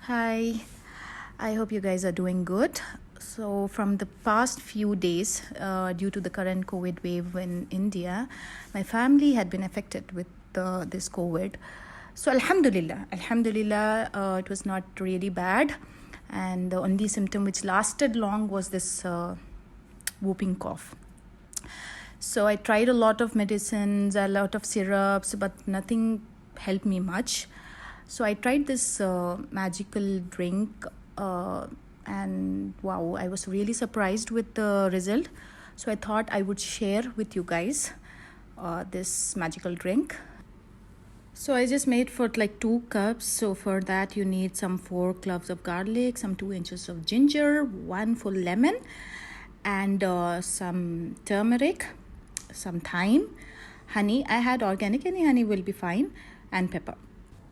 Hi, I hope you guys are doing good. So, from the past few days, due to the current COVID wave in India, my family had been affected with this COVID. So, Alhamdulillah, it was not really bad. And the only symptom which lasted long was this whooping cough. So, I tried a lot of medicines, a lot of syrups, but nothing helped me much. So I tried this magical drink, and wow, I was really surprised with the result. So I thought I would share with you guys this magical drink. So I just made for like 2 cups. So for that you need some 4 cloves of garlic, some 2 inches of ginger, 1 full lemon, and some turmeric, some thyme, honey. I had organic, any honey will be fine, and pepper.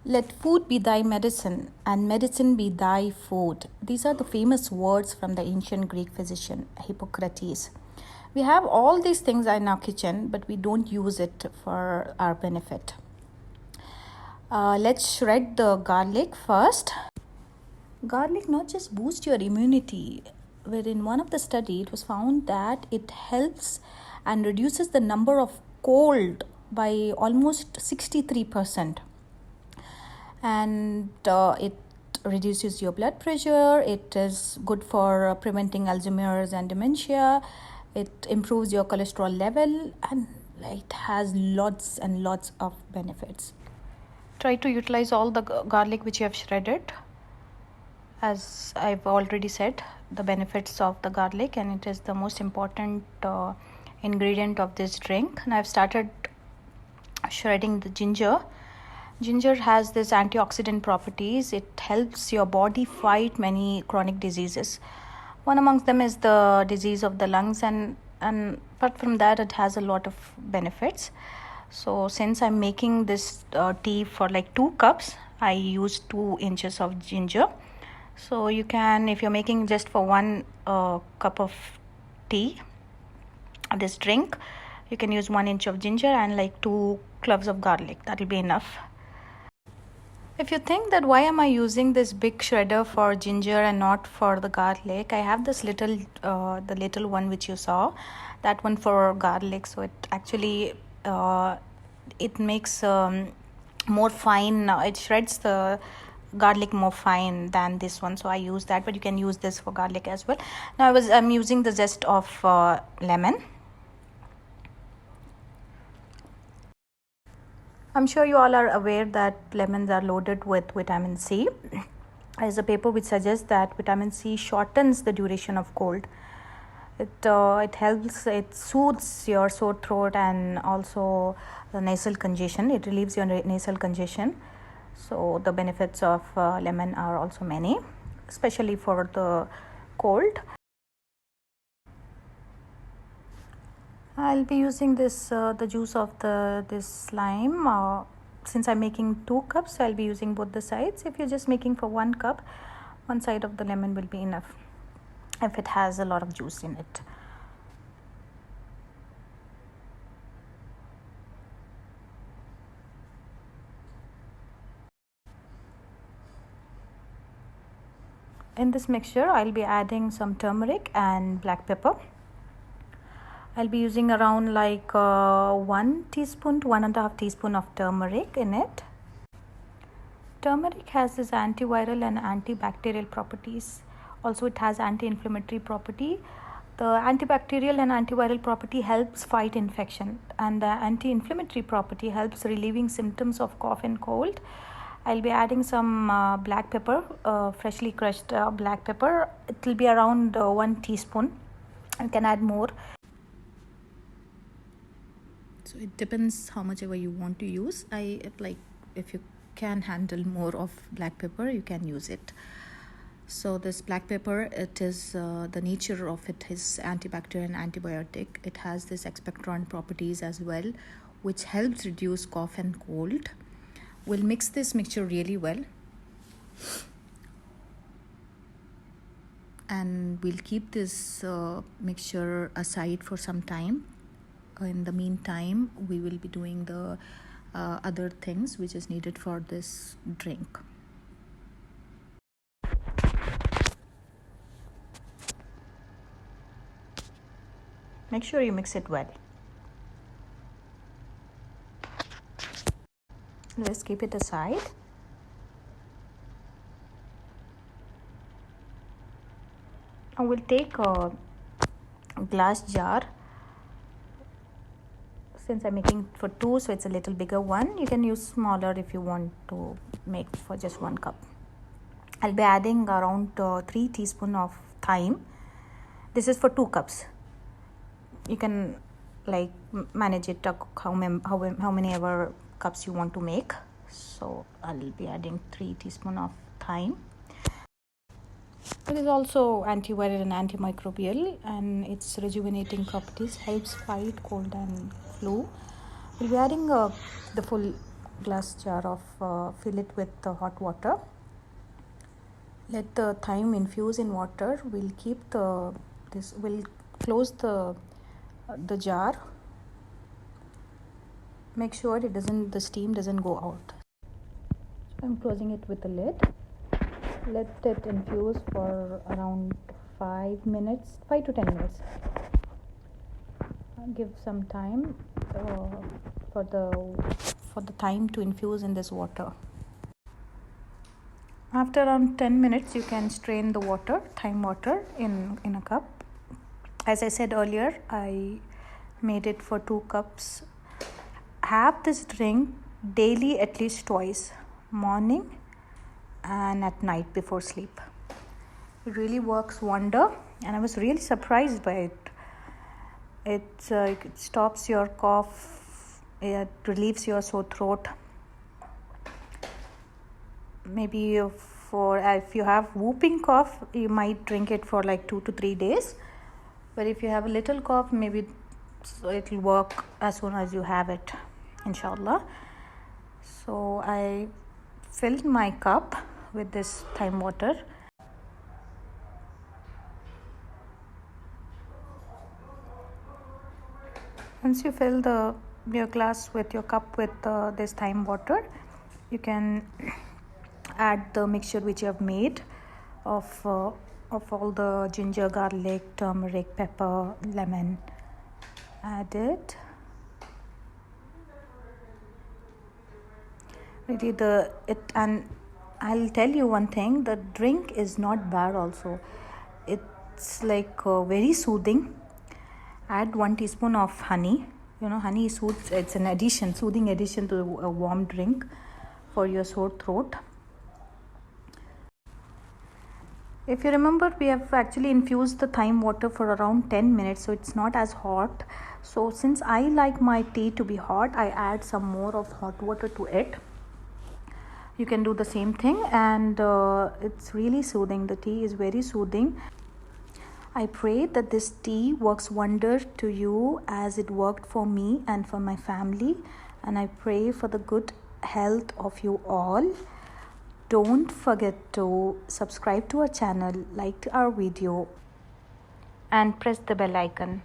Let food be thy medicine, and medicine be thy food. These are the famous words from the ancient Greek physician Hippocrates. We have all these things in our kitchen, but we don't use it for our benefit. Let's shred the garlic first. Garlic not just boosts your immunity, but in one of the study it was found that it helps and reduces the number of cold by almost 63%. And it reduces your blood pressure. It is good for preventing Alzheimer's and dementia. It improves your cholesterol level, and it has lots and lots of benefits. Try to utilize all the garlic which you have shredded. As I've already said, the benefits of the garlic, and it is the most important ingredient of this drink. And I've started shredding the ginger. Ginger has this antioxidant properties. It helps your body fight many chronic diseases. One amongst them is the disease of the lungs, and apart from that, it has a lot of benefits. So since I'm making this tea for like 2 cups, I use 2 inches of ginger. So you can, if you're making just for 1 cup of tea, this drink, you can use 1 inch of ginger and like 2 cloves of garlic. That will be enough. If you think that why am I using this big shredder for ginger and not for the garlic, I have this little, the little one which you saw, that one for garlic. So it actually, it makes more fine, it shreds the garlic more fine than this one. So I use that, but you can use this for garlic as well. Now I'm using the zest of lemon. I'm sure you all are aware that lemons are loaded with vitamin C. There's a paper which suggests that vitamin C shortens the duration of cold. It helps, it soothes your sore throat and also the nasal congestion. It relieves your nasal congestion. So the benefits of lemon are also many, especially for the cold. I'll be using this the juice of this lime. Since I'm making 2 cups, I'll be using both the sides. If you're just making for 1 cup, one side of the lemon will be enough if it has a lot of juice in it. In this mixture, I'll be adding some turmeric and black pepper. I'll be using around like 1 teaspoon to 1.5 teaspoon of turmeric in it. Turmeric has this antiviral and antibacterial properties. Also, it has anti-inflammatory property. The antibacterial and antiviral property helps fight infection, and the anti-inflammatory property helps relieving symptoms of cough and cold. I'll be adding some black pepper, freshly crushed black pepper. It will be around 1 teaspoon. You can add more. So it depends how much ever you want to use. If you can handle more of black pepper, you can use it. So this black pepper, it is the nature of it is antibacterial and antibiotic. It has this expectorant properties as well, which helps reduce cough and cold. We'll mix this mixture really well, and we'll keep this mixture aside for some time. In the meantime, we will be doing the other things which is needed for this drink. Make sure you mix it well. Let's keep it aside. Now we'll take a glass jar. Since I'm making for 2, so it's a little bigger one. You can use smaller if you want to make for just 1 cup. I'll be adding around 3 teaspoons of thyme. This is for 2 cups. You can like manage it how many ever cups you want to make. So I'll be adding 3 teaspoons of thyme. It is also antiviral and antimicrobial, and its rejuvenating properties helps fight cold and flu. We'll be adding the full glass jar of fill it with hot water. Let the thyme infuse in water. We'll keep we'll close the jar. Make sure the steam doesn't go out. So I'm closing it with the lid. Let it infuse for around 5 to 10 minutes. Give some time for the thyme to infuse in this water. After around 10 minutes, you can strain the thyme water in a cup. As I said earlier, I made it for 2 cups. Have this drink daily at least twice, morning and at night before sleep. It really works wonder, and I was really surprised by it. It stops your cough, it relieves your sore throat. Maybe if you have whooping cough, you might drink it for like 2 to 3 days. But if you have a little cough, maybe it will work as soon as you have it, inshallah. So I filled my cup with this thyme water. Once you fill your glass with your cup with this thyme water, you can add the mixture which you have made of all the ginger, garlic, turmeric, pepper, lemon. Add it. Really and I'll tell you one thing, the drink is not bad also. It's like very soothing. Add 1 teaspoon of honey. Honey soothes. It's an soothing addition to a warm drink for your sore throat. If you remember, we have actually infused the thyme water for around 10 minutes, so it's not as hot. So since I like my tea to be hot, I add some more of hot water to it. You can do the same thing, and it's really soothing. The tea is very soothing. I pray that this tea works wonder to you as it worked for me and for my family, and I pray for the good health of you all. Don't forget to subscribe to our channel, like our video, and press the bell icon.